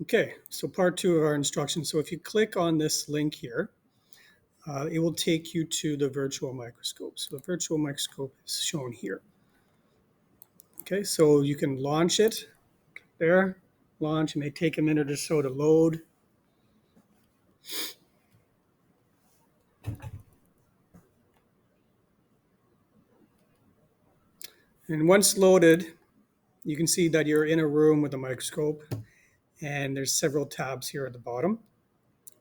Okay, so part 2 of our instructions. So if you click on this link here, it will take you to the virtual microscope. So the virtual microscope is shown here. Okay, so you can launch it there. Launch, it may take a minute or so to load. And once loaded, you can see that you're in a room with a microscope, and there's several tabs here at the bottom.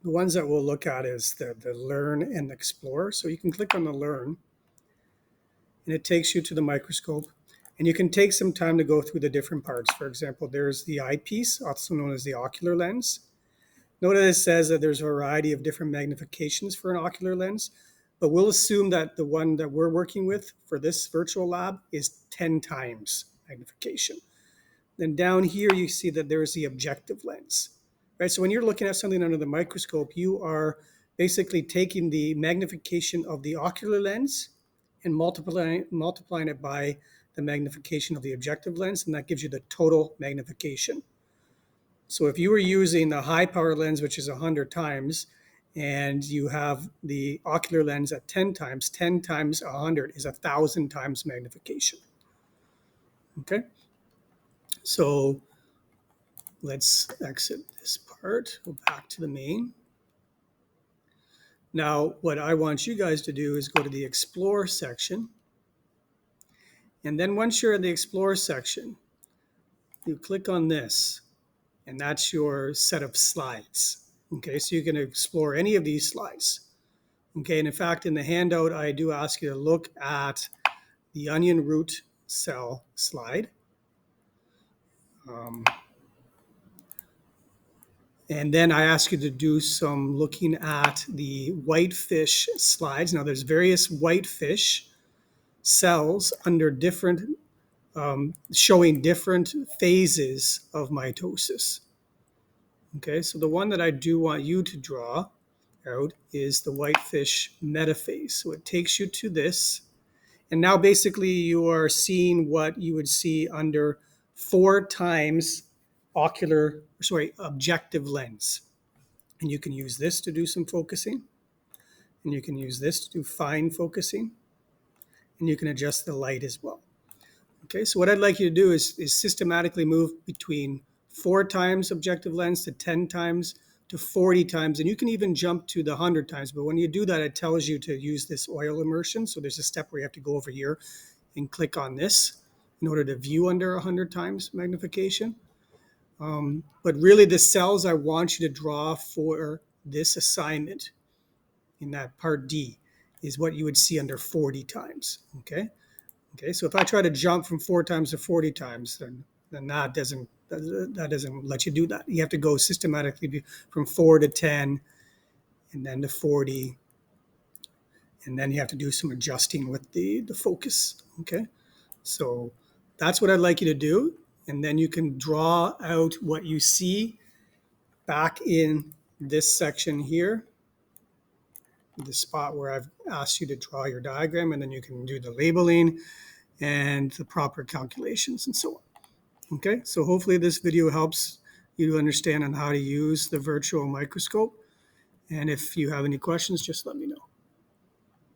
The ones that we'll look at is the Learn and Explore. So you can click on the Learn, and it takes you to the microscope. And you can take some time to go through the different parts. For example, there's the eyepiece, also known as the ocular lens. Notice it says that there's a variety of different magnifications for an ocular lens, but we'll assume that the one that we're working with for this virtual lab is 10 times magnification. Then down here, you see that there is the objective lens, right? So when you're looking at something under the microscope, you are basically taking the magnification of the ocular lens and multiplying it by the magnification of the objective lens, and that gives you the total magnification. So if you were using the high power lens, which is 100 times, and you have the ocular lens at 10 times 100 is 1,000 times magnification. Okay, so let's exit this part, go back to the main. Now, what I want you guys to do is go to the Explore section. And then once you're in the Explore section, you click on this, and that's your set of slides. Okay, so you can explore any of these slides. Okay, and in fact, in the handout, I do ask you to look at the onion root cell slide. And then I ask you to do some looking at the whitefish slides. Now, there's various whitefish cells under different, showing different phases of mitosis. Okay, so the one that I do want you to draw out is the whitefish metaphase. So it takes you to this. And now basically you are seeing what you would see under 4 times objective lens. And you can use this to do some focusing. And you can use this to do fine focusing. And you can adjust the light as well. Okay, so what I'd like you to do is systematically move between 4 times objective lens to 10 times to 40 times, and you can even jump to the 100 times. But when you do that, it tells you to use this oil immersion. So there's a step where you have to go over here and click on this in order to view under 100 times magnification. But really the cells I want you to draw for this assignment in that part D is what you would see under 40 times, okay? Okay, so if I try to jump from 4 times to 40 times, then that doesn't let you do that. You have to go systematically from 4 to 10, and then to 40, and then you have to do some adjusting with the focus. Okay, so that's what I'd like you to do, and then you can draw out what you see back in this section here, the spot where I've asked you to draw your diagram, and then you can do the labeling and the proper calculations and so on. Okay, so hopefully this video helps you to understand on how to use the virtual microscope. And if you have any questions, just let me know.